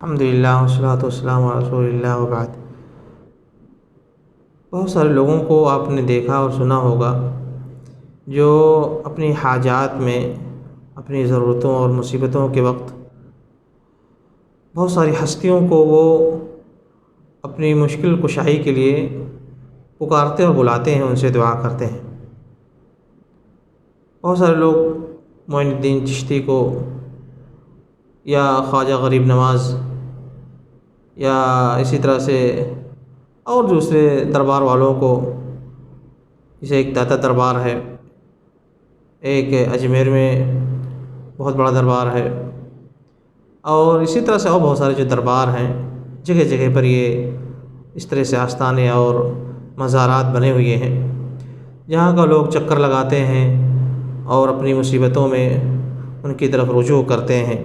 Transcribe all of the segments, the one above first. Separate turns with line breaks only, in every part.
الحمدللہ والصلاۃ والسلام علی رسول اللہ وبعد۔ بہت سارے لوگوں کو آپ نے دیکھا اور سنا ہوگا جو اپنی حاجات میں، اپنی ضرورتوں اور مصیبتوں کے وقت بہت ساری ہستیوں کو وہ اپنی مشکل کشائی کے لیے پکارتے اور بلاتے ہیں، ان سے دعا کرتے ہیں۔ بہت سارے لوگ معین الدین چشتی کو یا خواجہ غریب نواز یا اسی طرح سے اور دوسرے دربار والوں کو، جیسے ایک داتا دربار ہے، ایک اجمیر میں بہت بڑا دربار ہے، اور اسی طرح سے اور بہت سارے جو دربار ہیں، جگہ جگہ پر یہ اس طرح سے آستانے اور مزارات بنے ہوئے ہیں جہاں کا لوگ چکر لگاتے ہیں اور اپنی مصیبتوں میں ان کی طرف رجوع کرتے ہیں۔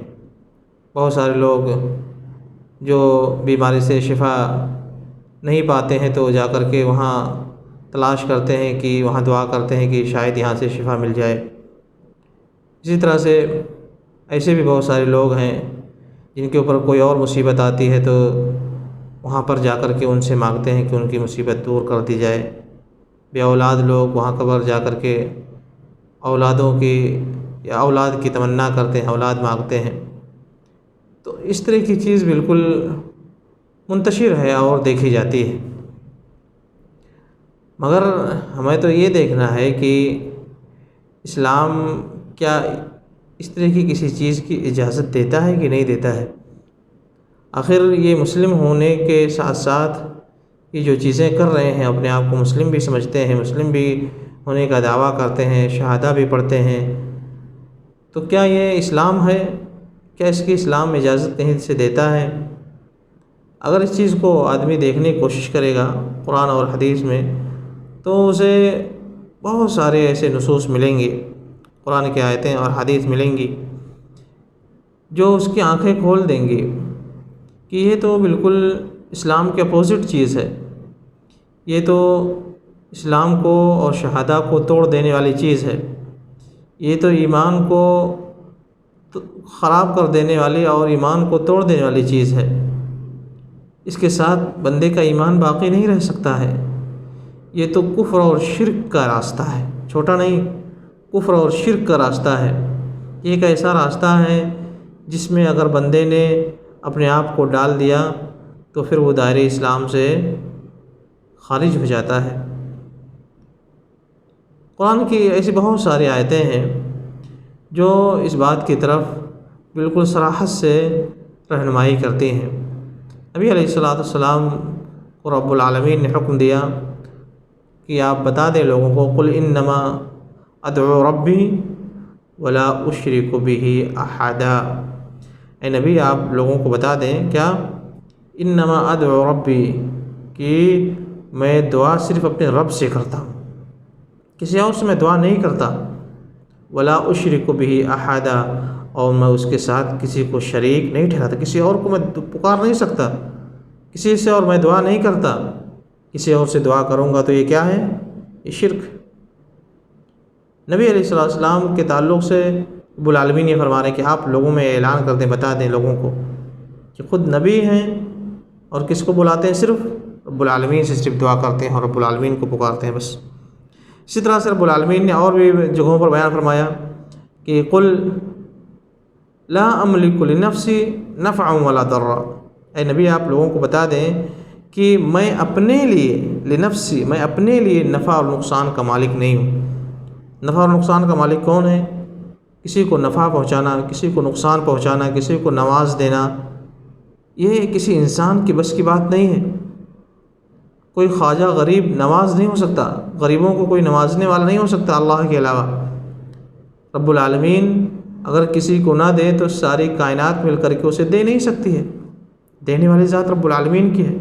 بہت سارے لوگ جو بیماری سے شفا نہیں پاتے ہیں تو جا کر کے وہاں تلاش کرتے ہیں کہ وہاں دعا کرتے ہیں کہ شاید یہاں سے شفا مل جائے۔ اسی طرح سے ایسے بھی بہت سارے لوگ ہیں جن کے اوپر کوئی اور مصیبت آتی ہے تو وہاں پر جا کر کے ان سے مانگتے ہیں کہ ان کی مصیبت دور کر دی جائے۔ بے اولاد لوگ وہاں قبر جا کر کے اولادوں کی یا اولاد کی تمنا کرتے ہیں، اولاد مانگتے ہیں۔ تو اس طرح کی چیز بالکل منتشر ہے اور دیکھی جاتی ہے، مگر ہمیں تو یہ دیکھنا ہے کہ اسلام کیا اس طرح کی کسی چیز کی اجازت دیتا ہے کہ نہیں دیتا ہے۔ آخر یہ مسلم ہونے کے ساتھ ساتھ یہ جو چیزیں کر رہے ہیں، اپنے آپ کو مسلم بھی سمجھتے ہیں، مسلم بھی ہونے کا دعویٰ کرتے ہیں، شہادہ بھی پڑھتے ہیں، تو کیا یہ اسلام ہے؟ کیا اس کی اسلام اجازت نہیں سے دیتا ہے؟ اگر اس چیز کو آدمی دیکھنے کی کوشش کرے گا قرآن اور حدیث میں تو اسے بہت سارے ایسے نصوص ملیں گے، قرآن کی آیتیں اور حدیث ملیں گی جو اس کی آنکھیں کھول دیں گی کہ یہ تو بالکل اسلام کے اپوزٹ چیز ہے، یہ تو اسلام کو اور شہادہ کو توڑ دینے والی چیز ہے، یہ تو ایمان کو خراب کر دینے والی اور ایمان کو توڑ دینے والی چیز ہے، اس کے ساتھ بندے کا ایمان باقی نہیں رہ سکتا ہے، یہ تو کفر اور شرک کا راستہ ہے، چھوٹا نہیں، کفر اور شرک کا راستہ ہے۔ یہ ایک ایسا راستہ ہے جس میں اگر بندے نے اپنے آپ کو ڈال دیا تو پھر وہ دائرہ اسلام سے خارج ہو جاتا ہے۔ قرآن کی ایسی بہت ساری آیتیں ہیں جو اس بات کی طرف بالکل صراحت سے رہنمائی کرتی ہیں۔ نبی علیہ الصلوۃ والسلام کو رب العالمین نے حکم دیا کہ آپ بتا دیں لوگوں کو، قل انما ادعو ربی ولا اشرک بہ احدا، اے نبی آپ لوگوں کو بتا دیں کیا، انما ادعو ربی، کہ میں دعا صرف اپنے رب سے کرتا ہوں، کسی اور سے میں دعا نہیں کرتا، ولا اشرک بہ احدا، اور میں اس کے ساتھ کسی کو شریک نہیں ٹھہراتا، کسی اور کو میں پکار نہیں سکتا، کسی سے اور میں دعا نہیں کرتا، کسی اور سے دعا کروں گا تو یہ کیا ہے؟ یہ شرک۔ نبی علیہ السلام کے تعلق سے رب العالمین یہ فرما رہے ہیں کہ آپ لوگوں میں اعلان کر دیں، بتا دیں لوگوں کو کہ خود نبی ہیں اور کس کو بلاتے ہیں؟ صرف رب العالمین سے صرف دعا کرتے ہیں اور رب العالمین کو پکارتے ہیں بس۔ اسی طرح سے رب العالمین نے اور بھی جگہوں پر بیان فرمایا کہ قل لا املک لنفسی نفعا ولا ضرا، اے نبی آپ لوگوں کو بتا دیں کہ میں اپنے لیے لنفسی، میں اپنے لیے نفع اور نقصان کا مالک نہیں ہوں۔ نفع اور نقصان کا مالک کون ہے؟ کسی کو نفع پہنچانا، کسی کو نقصان پہنچانا، کسی کو نواز دینا، یہ کسی انسان کی بس کی بات نہیں ہے۔ کوئی خواجہ غریب نواز نہیں ہو سکتا، غریبوں کو کوئی نوازنے والا نہیں ہو سکتا اللہ کے علاوہ۔ رب العالمین اگر کسی کو نہ دے تو ساری کائنات مل کر کے اسے دے نہیں سکتی ہے، دینے والی ذات رب العالمین کی ہے۔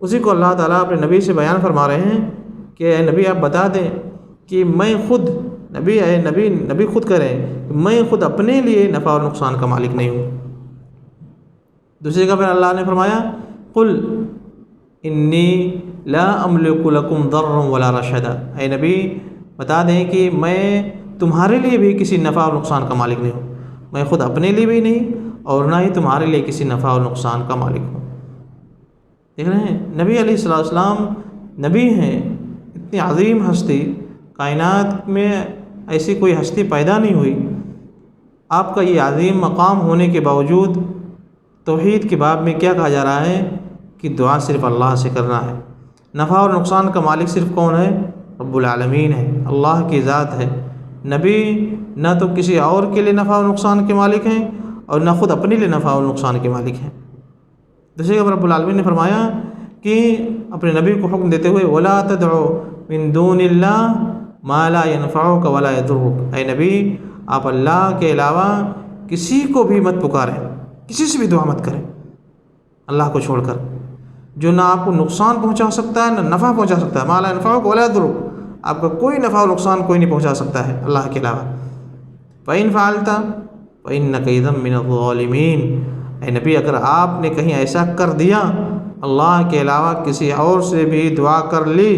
اسی کو اللہ تعالیٰ اپنے نبی سے بیان فرما رہے ہیں کہ اے نبی آپ بتا دیں کہ میں خود، نبی خود کریں کہ میں خود اپنے لیے نفع اور نقصان کا مالک نہیں ہوں۔ دوسری جگہ پھر اللہ نے فرمایا قل انی لا املک لکم ضرا ولا رشدا، اے نبی بتا دیں کہ میں تمہارے لیے بھی کسی نفع اور نقصان کا مالک نہیں ہوں، میں خود اپنے لیے بھی نہیں اور نہ ہی تمہارے لیے کسی نفع اور نقصان کا مالک ہوں۔ دیکھ رہے ہیں نبی علیہ السلام نبی ہیں، اتنی عظیم ہستی، کائنات میں ایسی کوئی ہستی پیدا نہیں ہوئی، آپ کا یہ عظیم مقام ہونے کے باوجود توحید کے باب میں کیا کہا جا رہا ہے کہ دعا صرف اللہ سے کرنا ہے۔ نفع اور نقصان کا مالک صرف کون ہے؟ رب العالمین ہے، اللہ کی ذات ہے۔ نبی نہ تو کسی اور کے لیے نفع و نقصان کے مالک ہیں اور نہ خود اپنے لیے نفع و نقصان کے مالک ہیں۔ جیسے کہ رب العالمین نے فرمایا کہ اپنے نبی کو حکم دیتے ہوئے وَلَا تَدْعُ مِن دُونِ اللَّهِ مَا لَا يَنْفَعُكَ وَلَا يَضُرُّكَ، اے نبی آپ اللہ کے علاوہ کسی کو بھی مت پکاریں، کسی سے بھی دعا مت کریں اللہ کو چھوڑ کر، جو نہ آپ کو نقصان پہنچا سکتا ہے نہ نفع پہنچا سکتا ہے۔ مَا لَا يَنْفَعُكَ وَلَا يَضُرُّكَ، آپ کا کوئی نفع و نقصان کوئی نہیں پہنچا سکتا ہے اللہ کے علاوہ۔ فَإِنْ فَعَلْتَ فَإِنَّكَ إِذًا مِّنَ الظَّالِمِينَ، اے نبی اگر آپ نے کہیں ایسا کر دیا، اللہ کے علاوہ کسی اور سے بھی دعا کر لی،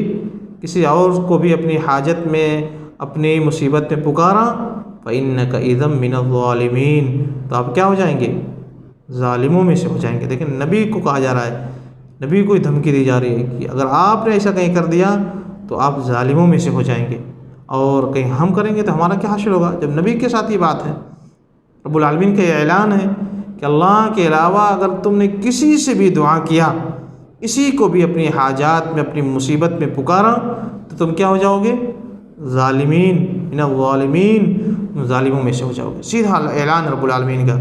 کسی اور کو بھی اپنی حاجت میں اپنی مصیبت میں پکارا، فَإِنَّكَ إِذًا مِّنَ الظَّالِمِينَ، تو آپ کیا ہو جائیں گے؟ ظالموں میں سے ہو جائیں گے۔ لیکن نبی کو کہا جا رہا ہے، نبی کو دھمکی دی جا رہی ہے کہ اگر آپ نے ایسا کہیں کر دیا تو آپ ظالموں میں سے ہو جائیں گے، اور کہیں ہم کریں گے تو ہمارا کیا حاصل ہوگا؟ جب نبی کے ساتھ یہ بات ہے، رب العالمین کا یہ اعلان ہے کہ اللہ کے علاوہ اگر تم نے کسی سے بھی دعا کیا، اسی کو بھی اپنی حاجات میں اپنی مصیبت میں پکارا، تو تم کیا ہو جاؤ گے؟ ظالمین، من الظالمین، ظالموں میں سے ہو جاؤ گے۔ سیدھا اعلان رب العالمین کا۔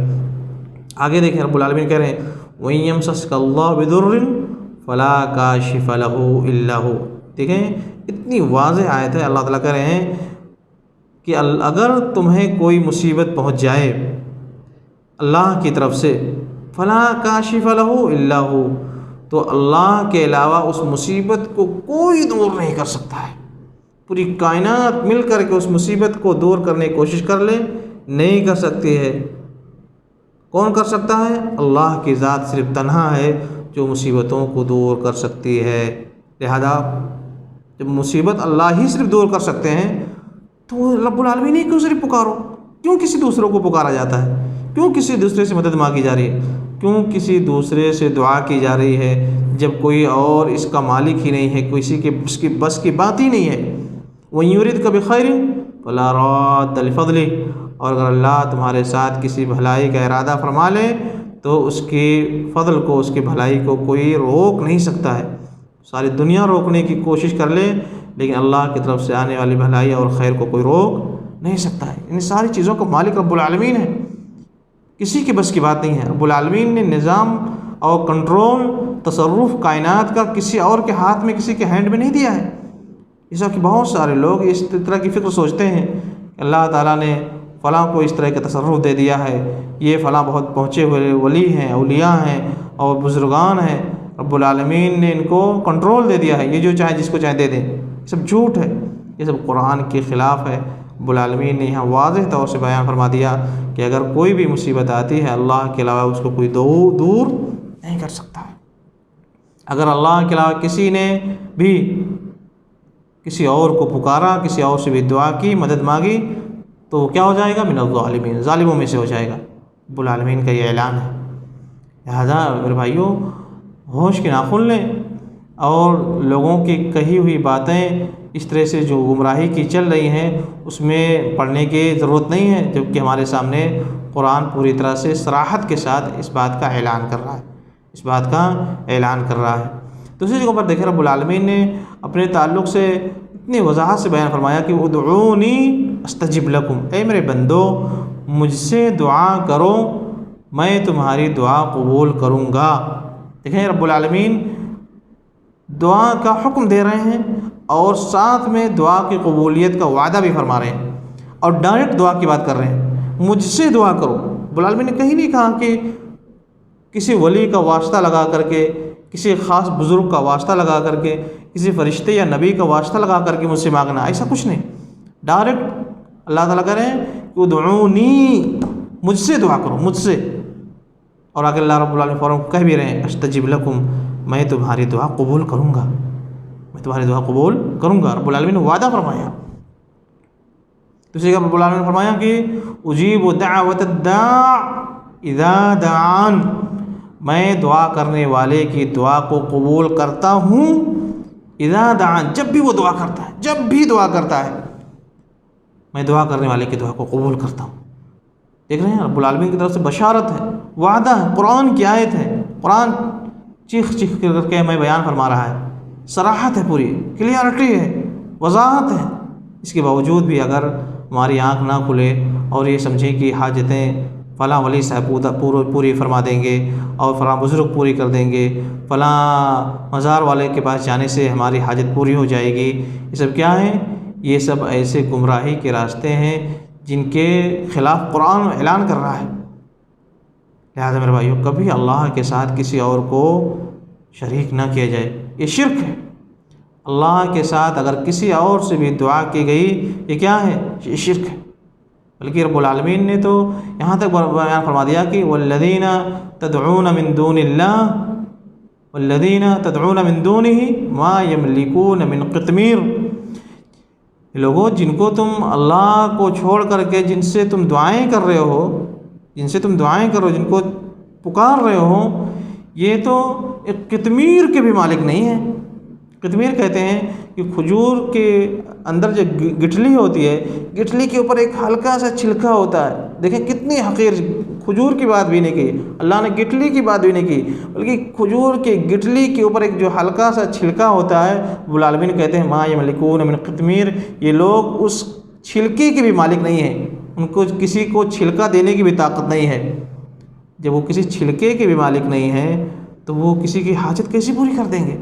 آگے دیکھیں رب العالمین کہہ رہے ہیں وَإِن يَمْسَسْكَ اللَّهُ بِضُرٍّ فَلَا كَاشِفَ لَهُ إِلَّا هُوَ، دیکھیں اتنی واضح آیت ہے۔ اللہ تعالیٰ کہہ رہے ہیں کہ اگر تمہیں کوئی مصیبت پہنچ جائے اللہ کی طرف سے، فَلَا كَاشِفَ لَهُ إِلَّا هُوَ، تو اللہ کے علاوہ اس مصیبت کو کوئی دور نہیں کر سکتا ہے۔ پوری کائنات مل کر کے اس مصیبت کو دور کرنے کی کوشش کر لے، نہیں کر سکتی ہے۔ کون کر سکتا ہے؟ اللہ کی ذات صرف تنہا ہے جو مصیبتوں کو دور کر سکتی ہے۔ لہذا جب مصیبت اللہ ہی صرف دور کر سکتے ہیں تو رب العالمین ہی کیوں صرف پکارو؟ کیوں کسی دوسروں کو پکارا جاتا ہے؟ کیوں کسی دوسرے سے مدد مانگی جا رہی ہے؟ کیوں کسی دوسرے سے دعا کی جا رہی ہے جب کوئی اور اس کا مالک ہی نہیں ہے، کسی کے اس کی بس کی بات ہی نہیں ہے؟ وَإِن يُرِدْكَ بِخَيْرٍ فَلَا رَادَّ لِفَضْلِهِ، اور اگر اللہ تمہارے ساتھ کسی بھلائی کا ارادہ فرما لے تو اس کے فضل کو، اس کی بھلائی کو کوئی روک نہیں سکتا ہے۔ ساری دنیا روکنے کی کوشش کر لے لیکن اللہ کی طرف سے آنے والی بھلائی اور خیر کو کوئی روک نہیں سکتا ہے۔ ان ساری چیزوں کا مالک رب العالمین ہے، کسی کی بس کی بات نہیں ہے۔ رب العالمین نے نظام اور کنٹرول، تصرف کائنات کا کسی اور کے ہاتھ میں، کسی کے ہینڈ میں نہیں دیا ہے۔ جیسا کہ بہت سارے لوگ اس طرح کی فکر سوچتے ہیں کہ اللہ تعالیٰ نے فلاں کو اس طرح کا تصرف دے دیا ہے، یہ فلاں بہت پہنچے ہوئے ولی ہیں، اولیاء ہیں اور بزرگان ہیں، رب العالمین نے ان کو کنٹرول دے دیا ہے، یہ جو چاہے جس کو چاہے دے دیں۔ یہ سب جھوٹ ہے، یہ سب قرآن کے خلاف ہے۔ رب العالمین نے یہاں واضح طور سے بیان فرما دیا کہ اگر کوئی بھی مصیبت آتی ہے اللہ کے علاوہ اس کو کوئی دور نہیں کر سکتا ہے۔ اگر اللہ کے علاوہ کسی نے بھی کسی اور کو پکارا، کسی اور سے بھی دعا کی، مدد مانگی، تو کیا ہو جائے گا؟ من الظالمین، ظالموں میں سے ہو جائے گا۔ رب العالمین کا یہ اعلان ہے۔ لہذا میرے بھائیوں ہوش کے ناخن لیں اور لوگوں کی کہی ہوئی باتیں اس طرح سے جو گمراہی کی چل رہی ہیں اس میں پڑھنے کی ضرورت نہیں ہے، جبکہ ہمارے سامنے قرآن پوری طرح سے صراحت کے ساتھ اس بات کا اعلان کر رہا ہے، اس بات کا اعلان کر رہا ہے۔ دوسری جگہ پر دیکھیں رب العالمین نے اپنے تعلق سے اتنی وضاحت سے بیان فرمایا کہ ادعونی استجب لکم، اے میرے بندو مجھ سے دعا کرو میں تمہاری دعا قبول کروں گا۔ دیکھیں رب العالمین دعا کا حکم دے رہے ہیں اور ساتھ میں دعا کی قبولیت کا وعدہ بھی فرما رہے ہیں، اور ڈائریکٹ دعا کی بات کر رہے ہیں، مجھ سے دعا کرو۔ رب العالمین نے کہیں نہیں کہا کہ کسی ولی کا واسطہ لگا کر کے، کسی خاص بزرگ کا واسطہ لگا کر کے، کسی فرشتے یا نبی کا واسطہ لگا کر کے مجھ سے مانگنا، ایسا کچھ نہیں۔ ڈائریکٹ اللہ تعالیٰ کہہ رہے ہیں کہ ادعونی، مجھ سے دعا کرو، مجھ سے۔ اور آگے اللہ رب العالمین فوراً کہہ بھی رہے ہیں استجب لکم، میں تمہاری دعا قبول کروں گا، میں تمہاری دعا قبول کروں گا۔ رب العالمین نے وعدہ فرمایا۔ دوسری جگہ رب العالمین نے فرمایا کہ اجیب دعوت الداع اذا دعان، میں دعا کرنے والے کی دعا کو قبول کرتا ہوں، اذا دعان، جب بھی وہ دعا کرتا ہے، جب بھی دعا کرتا ہے میں دعا کرنے والے کی دعا کو قبول کرتا ہوں۔ دیکھ رہے ہیں رب العالمین کی طرف سے بشارت ہے، وعدہ ہے، قرآن کی آیت ہے، قرآن چیخ چیخ کر کے ہمیں بیان فرما رہا ہے، صراحت ہے، پوری کلیئرٹی ہے، وضاحت ہے۔ اس کے باوجود بھی اگر ہماری آنکھ نہ کھلے اور یہ سمجھیں کہ حاجتیں فلاں ولی صاحب پوری فرما دیں گے اور فلاں بزرگ پوری کر دیں گے، فلاں مزار والے کے پاس جانے سے ہماری حاجت پوری ہو جائے گی، یہ سب کیا ہے؟ یہ سب ایسے گمراہی کے راستے ہیں جن کے خلاف قرآن اعلان کر رہا ہے۔ لہٰذا میرے بھائیو، کبھی اللہ کے ساتھ کسی اور کو شریک نہ کیا جائے، یہ شرک ہے۔ اللہ کے ساتھ اگر کسی اور سے بھی دعا کی گئی، یہ کیا ہے؟ یہ شرک ہے۔ بلکہ رب العالمین نے تو یہاں تک بیان فرما دیا کہ والذین تدعون من دون اللہ والذین تدعون من دونہ ما یملکون من قطمیر، لوگوں جن کو تم اللہ کو چھوڑ کر کے جن سے تم دعائیں کر رہے ہو، جن کو پکار رہے ہو، یہ تو ایک قطمیر کے بھی مالک نہیں ہیں۔ قطمیر کہتے ہیں کہ کھجور کے اندر جو گٹھلی ہوتی ہے، گٹھلی کے اوپر ایک ہلکا سا چھلکا ہوتا ہے۔ دیکھیں کتنی حقیر، کھجور کی بات بھی نہیں کی اللہ نے، گٹھلی کی بات بھی نہیں کی، بلکہ کھجور کے گٹھلی کے اوپر ایک جو ہلکا سا چھلکا ہوتا ہے، رب العالمین کہتے ہیں ما یملکون من قطمیر، یہ لوگ اس چھلکے کے بھی مالک نہیں ہیں، ان کو کسی کو چھلکا دینے کی بھی طاقت نہیں ہے۔ جب وہ کسی چھلکے کے بھی مالک نہیں ہیں تو وہ کسی کی حاجت کیسی پوری کر دیں گے؟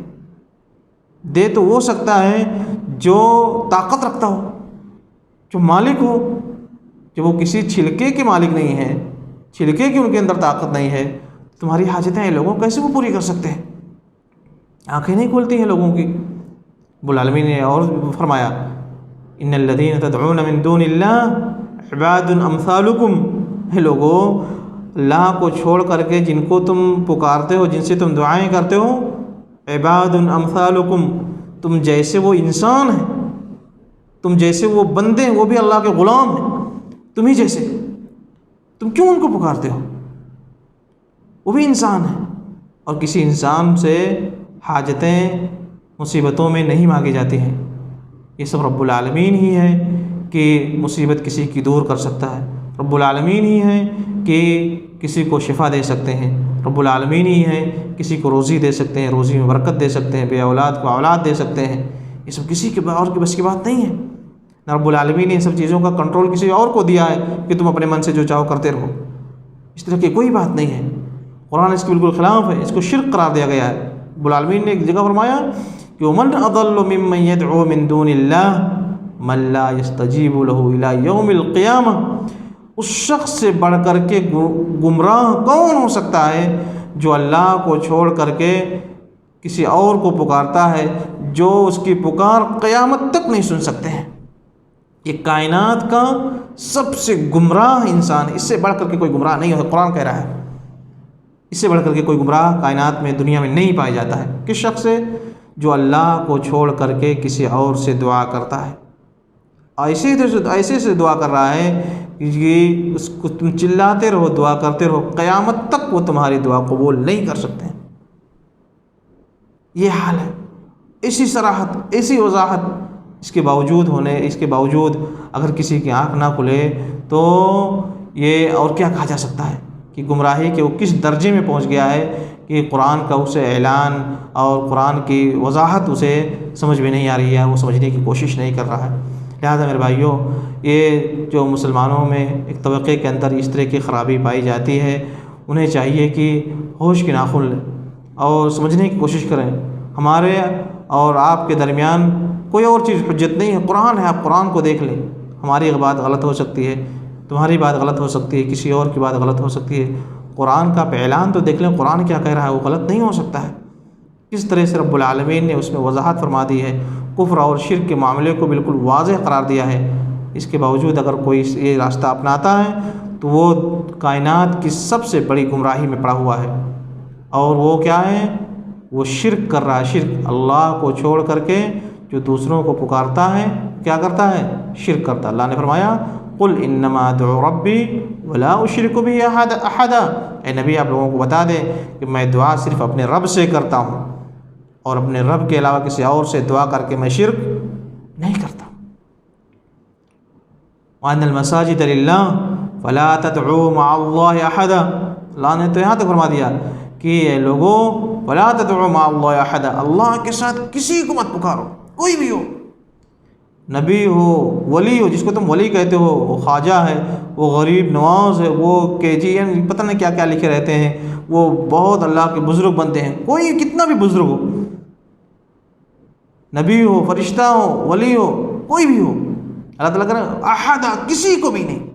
دے تو وہ سکتا ہے جو طاقت رکھتا ہو، جو مالک ہو۔ جب وہ کسی چھلکے کے مالک نہیں ہیں، چھلکے کی ان کے اندر طاقت نہیں ہے، تمہاری حاجتیں ہیں لوگوں کیسے وہ پوری کر سکتے ہیں؟ آنکھیں نہیں کھلتی ہیں لوگوں کی۔ رب العالمین نے اور فرمایا ان الذین تدعون من دون اللہ عباد امثالکم، ہے لوگوں اللہ کو چھوڑ کر کے جن کو تم پکارتے ہو، جن سے تم دعائیں کرتے ہو، عباد امثالکم، تم جیسے وہ انسان ہیں، تم جیسے وہ بندے ہیں، وہ بھی اللہ کے غلام ہیں، تم ہی جیسے، تم کیوں ان کو پکارتے ہو؟ وہ بھی انسان ہیں، اور کسی انسان سے حاجتیں مصیبتوں میں نہیں مانگی جاتی ہیں۔ یہ سب رب العالمین ہی ہے کہ مصیبت کسی کی دور کر سکتا ہے، رب العالمین ہی ہے کہ کسی کو شفا دے سکتے ہیں، رب العالمین ہی ہے کسی کو روزی دے سکتے ہیں، روزی میں برکت دے سکتے ہیں، بے اولاد کو اولاد دے سکتے ہیں۔ یہ سب کسی کے اور کی بس کی بات نہیں ہے۔ نہ رب العالمین نے ان سب چیزوں کا کنٹرول کسی اور کو دیا ہے کہ تم اپنے من سے جو چاہو کرتے رہو، اس طرح کی کوئی بات نہیں ہے۔ قرآن اس کے بالکل خلاف ہے، اس کو شرک قرار دیا گیا ہے۔ رب العالمین نے ایک جگہ فرمایا کہ وَمَنْ أَضَلُّ مِمَّنْ يَدْعُو مِن دُونِ اللَّهِ مَنْ لَا يَسْتَجِيبُ لَهُ إِلَى يَوْمِ الْقِيَامَةِ، اس شخص سے بڑھ کر کے گمراہ کون ہو سکتا ہے جو اللہ کو چھوڑ کر کے کسی اور کو پکارتا ہے، جو اس کی پکار قیامت تک نہیں سن سکتے ہیں۔ یہ کائنات کا سب سے گمراہ انسان، اس سے بڑھ کر کے کوئی گمراہ نہیں ہوتا، قرآن کہہ رہا ہے اس سے بڑھ کر کے کوئی گمراہ کائنات میں دنیا میں نہیں پایا جاتا ہے۔ کس شخص سے؟ جو اللہ کو چھوڑ کر کے کسی اور سے دعا کرتا ہے، ایسے سے دعا کر رہا ہے کہ اس کو تم چلاتے رہو، دعا کرتے رہو، قیامت تک وہ تمہاری دعا قبول نہیں کر سکتے ہیں۔ یہ حال ہے، ایسی صراحت، ایسی وضاحت، اس کے باوجود اگر کسی کی آنکھ نہ کھلے تو یہ اور کیا کہا جا سکتا ہے کہ گمراہی کے وہ کس درجے میں پہنچ گیا ہے کہ قرآن کا اسے اعلان اور قرآن کی وضاحت اسے سمجھ میں نہیں آ رہی ہے، وہ سمجھنے کی کوشش نہیں کر رہا ہے۔ لہٰذا میرے بھائیوں، یہ جو مسلمانوں میں ایک طبقے کے اندر اس طرح کی خرابی پائی جاتی ہے، انہیں چاہیے کہ ہوش کے ناخن لیں اور سمجھنے کی کوشش کریں۔ ہمارے اور آپ کے درمیان کوئی اور چیز حجت نہیں ہے، قرآن ہے، آپ قرآن کو دیکھ لیں۔ ہماری بات غلط ہو سکتی ہے، تمہاری بات غلط ہو سکتی ہے، کسی اور کی بات غلط ہو سکتی ہے، قرآن کا اعلان تو دیکھ لیں، قرآن کیا کہہ رہا ہے، وہ غلط نہیں ہو سکتا ہے۔ کس طرح سے رب العالمین نے اس میں وضاحت فرما دی ہے، کفر اور شرک کے معاملے کو بالکل واضح قرار دیا ہے۔ اس کے باوجود اگر کوئی یہ راستہ اپناتا ہے تو وہ کائنات کی سب سے بڑی گمراہی میں پڑا ہوا ہے، اور وہ کیا ہے؟ وہ شرک کر رہا ہے۔ شرک، اللہ کو چھوڑ کر کے جو دوسروں کو پکارتا ہے، کیا کرتا ہے؟ شرک کرتا ہے۔ اللہ نے فرمایا قل انما ادعو ربی ولا اشرک به احدا، اے نبی آپ لوگوں کو بتا دیں کہ میں دعا صرف اپنے رب سے کرتا ہوں اور اپنے رب کے علاوہ کسی اور سے دعا کر کے میں شرک نہیں کرتا۔ وَأَنَّ الْمَسَاجِدَ لِلَّهِ فَلَا تَدْعُوا مَعَ اللَّهِ أَحَدًا، اللہ نے تو یہاں تک فرما دیا کہ اے لوگوں فَلَا تَدْعُوا مَعَ اللَّهِ أَحَدًا، اللہ کے ساتھ کسی کو مت پکارو، کوئی بھی ہو، نبی ہو، ولی ہو، جس کو تم ولی کہتے ہو، وہ خواجہ ہے، وہ غریب نواز ہے، وہ KGN پتہ نہیں کیا کیا لکھے رہتے ہیں، وہ بہت اللہ کے بزرگ بنتے ہیں، کوئی کتنا بھی بزرگ ہو، نبی ہو، فرشتہ ہو، ولی ہو، کوئی بھی ہو، اللہ تعالیٰ کہہ احدا، کسی کو بھی نہیں،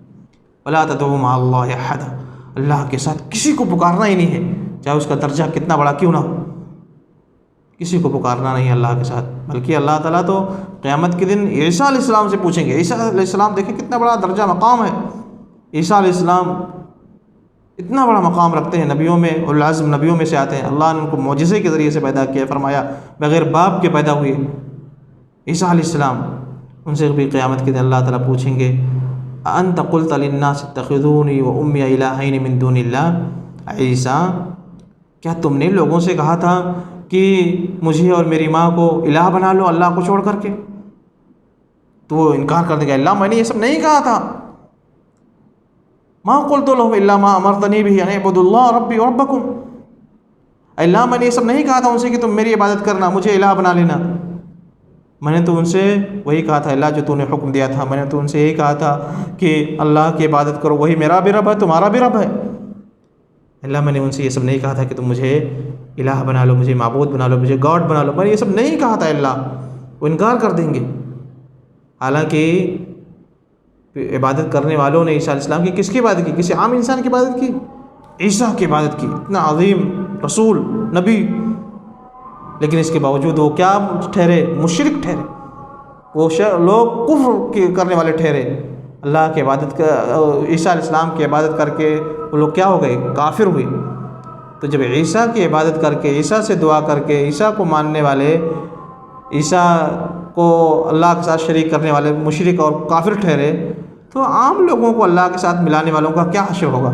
ولا تدعوا مع اللہ احدا، اللہ کے ساتھ کسی کو پکارنا ہی نہیں ہے، چاہے اس کا درجہ کتنا بڑا کیوں نہ ہو، کسی کو پکارنا نہیں اللہ کے ساتھ۔ بلکہ اللہ تعالیٰ تو قیامت کے دن عیسیٰ علیہ السلام سے پوچھیں گے، عیسیٰ علیہ السلام دیکھیں کتنا بڑا درجہ مقام ہے، عیسیٰ علیہ السلام اتنا بڑا مقام رکھتے ہیں، نبیوں میں العزم نبیوں میں سے آتے ہیں، اللہ نے ان کو معجزے کے ذریعے سے پیدا کیا، فرمایا بغیر باپ کے پیدا ہوئے عیسیٰ علیہ السلام، ان سے بھی قیامت کے دن اللہ تعالیٰ پوچھیں گے انت قلت للناس اتخذونی و امی الہین من دون اللہ، عیسیٰ کیا تم نے لوگوں سے کہا تھا کہ مجھے اور میری ماں کو الہ بنا لو اللہ کو چھوڑ کر کے؟ تو وہ انکار کر دے گا، اللہ میں نے یہ سب نہیں کہا تھا، ما قلت لهم الا ما امرتنی به ان اعبدوا اللہ ربی وربکم، اللہ میں نے یہ سب نہیں کہا تھا ان سے کہ تم میری عبادت کرنا، مجھے الہ بنا لینا، میں نے تو ان سے وہی کہا تھا اللہ جو تو نے حکم دیا تھا، میں نے تو ان سے یہی کہا تھا کہ اللہ کی عبادت کرو، وہی میرا بھی رب ہے تمہارا بھی رب ہے، اللہ میں نے ان سے یہ سب نہیں کہا تھا کہ تم مجھے الہ بنا لو، مجھے معبود بنا لو، مجھے گاڈ بنا لو، میں نے یہ سب نہیں کہا تھا اللہ، وہ انکار کر دیں گے۔ حالانکہ عبادت کرنے والوں نے عیسیٰ علیہ السلام کی کس کی عبادت کی؟ کسی عام انسان کی عبادت کی؟ عیسیٰ کی عبادت کی، اتنا عظیم رسول نبی، لیکن اس کے باوجود وہ کیا ٹھہرے؟ مشرک ٹھہرے، وہ لوگ کفر کرنے والے ٹھہرے، اللہ کی عبادت عیسیٰ علیہ السلام کی عبادت کر کے وہ لوگ کیا ہو گئے؟ کافر ہوئے۔ تو جب عیسیٰ کی عبادت کر کے، عیسیٰ سے دعا کر کے، عیسیٰ کو ماننے والے، عیسیٰ کو اللہ کے ساتھ شریک کرنے والے مشرک اور کافر ٹھہرے، تو عام لوگوں کو اللہ کے ساتھ ملانے والوں کا کیا حشر ہوگا؟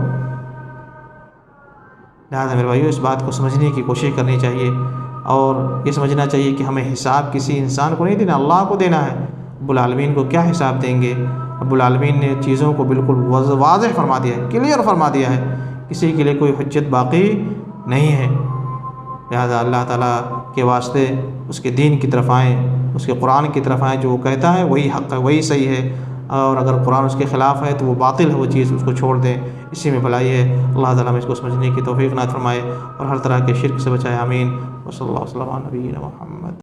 لہٰذا میرے بھائیو اس بات کو سمجھنے کی کوشش کرنی چاہیے، اور یہ سمجھنا چاہیے کہ ہمیں حساب کسی انسان کو نہیں دینا، اللہ کو دینا ہے۔ رب العالمین کو کیا حساب دیں گے؟ رب العالمین نے چیزوں کو بالکل واضح فرما دیا ہے، کلیئر فرما دیا ہے، کسی کے لیے کوئی حجت باقی نہیں ہے۔ لہٰذا اللہ تعالیٰ کے واسطے اس کے دین کی طرف آئیں، اس کے قرآن کی طرف آئیں، جو وہ کہتا ہے وہی حق ہے، وہی صحیح ہے، اور اگر قرآن اس کے خلاف ہے تو وہ باطل ہے، وہ چیز اس کو چھوڑ دیں، اسی میں بھلائی ہے۔ اللہ تعالیٰ میں اس کو سمجھنے کی توفیق عنایت فرمائے اور ہر طرح کے شرک سے بچائے، آمین۔ وصلی اللہ وسلم علی نبینا محمد۔